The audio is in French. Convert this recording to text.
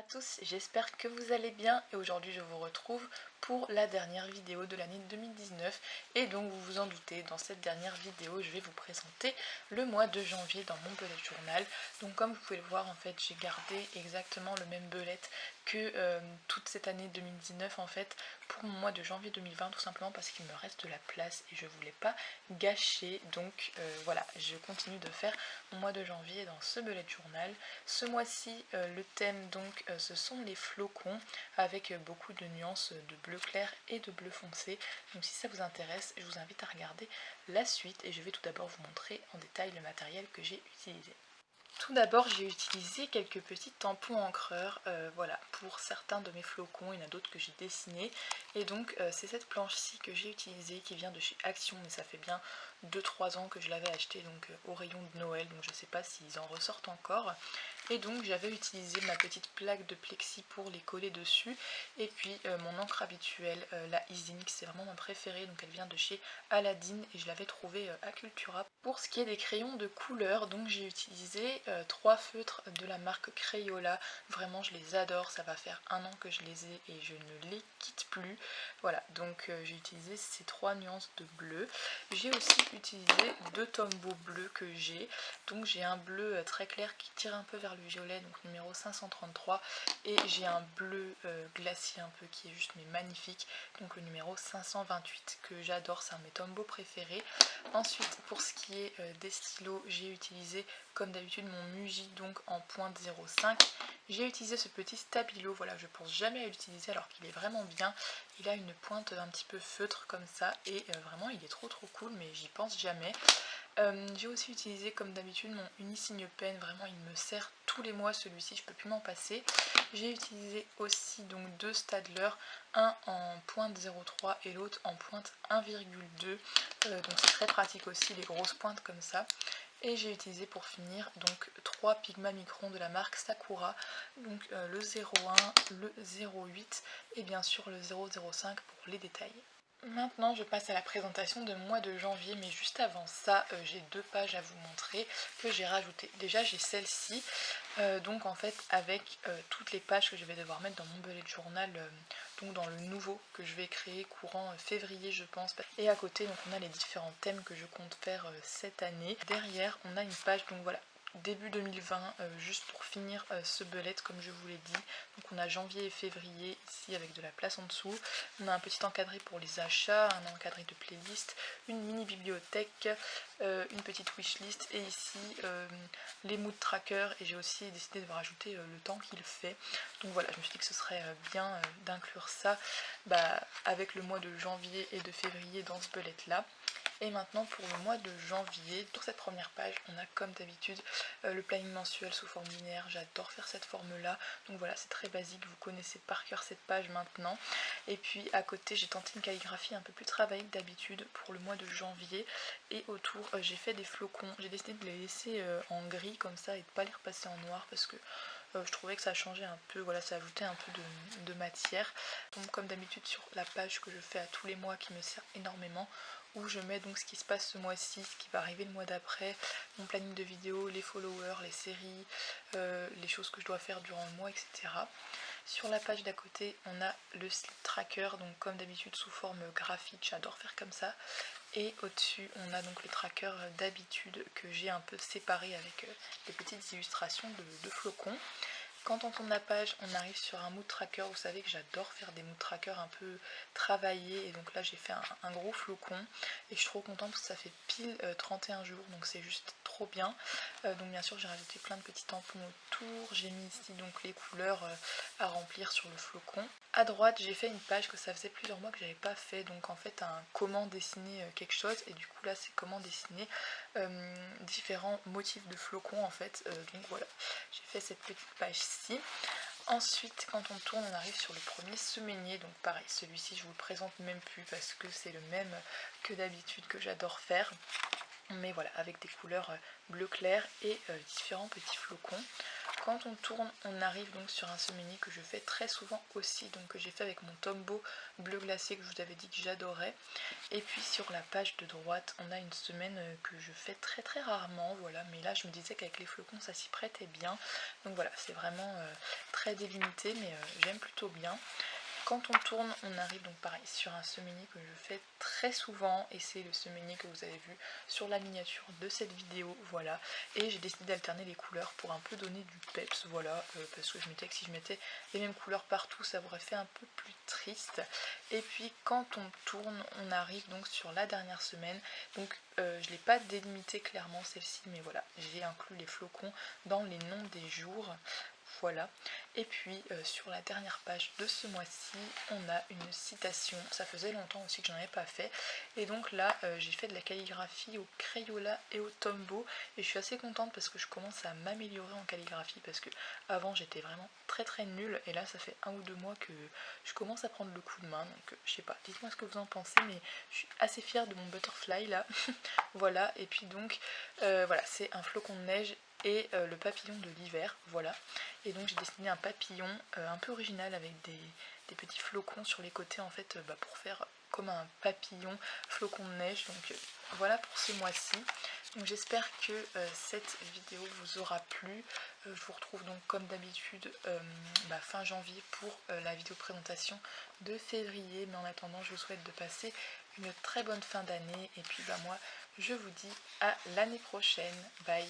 tous, j'espère que vous allez bien et aujourd'hui je vous retrouve pour la dernière vidéo de l'année 2019 et donc vous vous en doutez, dans cette dernière vidéo je vais vous présenter le mois de janvier dans mon bullet journal. Donc comme vous pouvez le voir en fait j'ai gardé exactement le même bullet que toute cette année 2019 en fait pour mon mois de janvier 2020 tout simplement parce qu'il me reste de la place et je voulais pas gâcher, donc voilà, je continue de faire mon mois de janvier dans ce bullet journal. Ce mois-ci le thème donc ce sont les flocons avec beaucoup de nuances de bleu clair et de bleu foncé, donc si ça vous intéresse je vous invite à regarder la suite et je vais tout d'abord vous montrer en détail le matériel que j'ai utilisé. Tout d'abord j'ai utilisé quelques petits tampons encreurs, voilà, pour certains de mes flocons, il y en a d'autres que j'ai dessinés et donc c'est cette planche-ci que j'ai utilisée qui vient de chez Action, mais ça fait bien 2-3 ans que je l'avais acheté donc au rayon de Noël, donc je sais pas s'ils en ressortent encore. Et donc j'avais utilisé ma petite plaque de plexi pour les coller dessus et puis mon encre habituelle, la Isink, c'est vraiment ma préférée, donc elle vient de chez Aladdin et je l'avais trouvée à Cultura. Pour ce qui est des crayons de couleur, donc j'ai utilisé 3 feutres de la marque Crayola, vraiment je les adore, ça va faire 1 an que je les ai et je ne les quitte plus. Voilà, donc j'ai utilisé ces 3 nuances de bleu. J'ai aussi utilisé 2 Tombow bleus que j'ai, donc j'ai un bleu très clair qui tire un peu vers le violet, donc numéro 533, et j'ai un bleu glacier un peu qui est juste mais magnifique, donc le numéro 528 que j'adore, c'est un de mes Tombow préférés. Ensuite pour ce qui est des stylos, j'ai utilisé comme d'habitude mon Muji donc en pointe 0,5. J'ai utilisé ce petit stabilo, voilà, je pense jamais à l'utiliser alors qu'il est vraiment bien. Il a une pointe un petit peu feutre comme ça et vraiment il est trop cool, mais j'y pense jamais. J'ai aussi utilisé comme d'habitude mon Unisigne Pen, vraiment il me sert tous les mois celui-ci, je peux plus m'en passer. J'ai utilisé aussi donc 2 Staedtler, un en pointe 0,3 et l'autre en pointe 1,2, donc c'est très pratique aussi les grosses pointes comme ça. Et j'ai utilisé pour finir donc 3 Pigma Micron de la marque Sakura, donc le 0,1, le 0,8 et bien sûr le 0,05 pour les détails. Maintenant je passe à la présentation de mois de janvier, mais juste avant ça j'ai 2 pages à vous montrer que j'ai rajoutées. Déjà j'ai celle-ci, donc en fait avec toutes les pages que je vais devoir mettre dans mon bullet journal, donc dans le nouveau que je vais créer courant février je pense. Et à côté donc on a les différents thèmes que je compte faire cette année. Derrière on a une page donc voilà, début 2020, juste pour finir ce bullet comme je vous l'ai dit. Donc on a janvier et février ici avec de la place en dessous. On a un petit encadré pour les achats, un encadré de playlist, une mini bibliothèque, une petite wishlist et ici les mood trackers, et j'ai aussi décidé de rajouter le temps qu'il fait. Donc voilà, je me suis dit que ce serait bien d'inclure ça avec le mois de janvier et de février dans ce bullet là. Et maintenant pour le mois de janvier, pour cette première page, on a comme d'habitude le planning mensuel sous forme linéaire. J'adore faire cette forme là, donc voilà, c'est très basique, vous connaissez par cœur cette page maintenant. Et puis à côté j'ai tenté une calligraphie un peu plus travaillée que d'habitude pour le mois de janvier, et autour j'ai fait des flocons. J'ai décidé de les laisser en gris comme ça et de pas les repasser en noir parce que je trouvais que ça changeait un peu, voilà, ça ajoutait un peu de matière. Donc comme d'habitude sur la page que je fais à tous les mois qui me sert énormément, où je mets donc ce qui se passe ce mois-ci, ce qui va arriver le mois d'après, mon planning de vidéos, les followers, les séries, les choses que je dois faire durant le mois, etc. Sur la page d'à côté, on a le slip tracker, donc comme d'habitude sous forme graphique, j'adore faire comme ça. Et au-dessus, on a donc le tracker d'habitude que j'ai un peu séparé avec des petites illustrations de flocons. Quand on tourne la page, on arrive sur un mood tracker. Vous savez que j'adore faire des mood trackers un peu travaillés, et donc là j'ai fait un gros flocon et je suis trop contente parce que ça fait pile 31 jours, donc c'est juste trop bien. Donc bien sûr j'ai rajouté plein de petits tampons autour, j'ai mis ici donc les couleurs à remplir sur le flocon. À droite j'ai fait une page que ça faisait plusieurs mois que j'avais pas fait, donc en fait un comment dessiner quelque chose, et du coup là c'est comment dessiner différents motifs de flocons en fait, donc voilà, j'ai fait cette petite page-ci. Ensuite quand on tourne on arrive sur le premier semainier, donc pareil celui-ci je vous le présente même plus parce que c'est le même que d'habitude que j'adore faire. mais voilà, avec des couleurs bleu clair et différents petits flocons. Quand on tourne, on arrive donc sur un semini que je fais très souvent aussi, donc que j'ai fait avec mon Tombow bleu glacé que je vous avais dit que j'adorais. Et puis sur la page de droite, on a une semaine que je fais très rarement, voilà, mais là je me disais qu'avec les flocons ça s'y prêtait bien. Donc voilà, c'est vraiment très délimité, mais j'aime plutôt bien. Quand on tourne, on arrive donc pareil sur un semini que je fais très souvent, et c'est le semini que vous avez vu sur la miniature de cette vidéo, voilà. Et j'ai décidé d'alterner les couleurs pour un peu donner du peps, voilà, parce que je me disais que si je mettais les mêmes couleurs partout, ça aurait fait un peu plus triste. Et puis quand on tourne, on arrive donc sur la dernière semaine, donc je ne l'ai pas délimité clairement celle-ci, mais voilà, j'ai inclus les flocons dans les noms des jours. Voilà, et puis sur la dernière page de ce mois-ci, on a une citation. Ça faisait longtemps aussi que j'en avais pas fait, et donc là j'ai fait de la calligraphie au Crayola et au Tombow, et je suis assez contente parce que je commence à m'améliorer en calligraphie, parce que avant j'étais vraiment très nulle, et là ça fait 1 ou 2 mois que je commence à prendre le coup de main, donc je sais pas, dites-moi ce que vous en pensez, mais je suis assez fière de mon butterfly là. Voilà, et puis donc voilà, c'est un flocon de neige et le papillon de l'hiver, voilà. Et donc j'ai dessiné un papillon un peu original avec des petits flocons sur les côtés en fait, pour faire comme un papillon flocon de neige. Donc voilà pour ce mois-ci. Donc j'espère que cette vidéo vous aura plu. Je vous retrouve donc comme d'habitude fin janvier pour la vidéo présentation de février. Mais en attendant, je vous souhaite de passer une très bonne fin d'année. Et puis moi, je vous dis à l'année prochaine. Bye!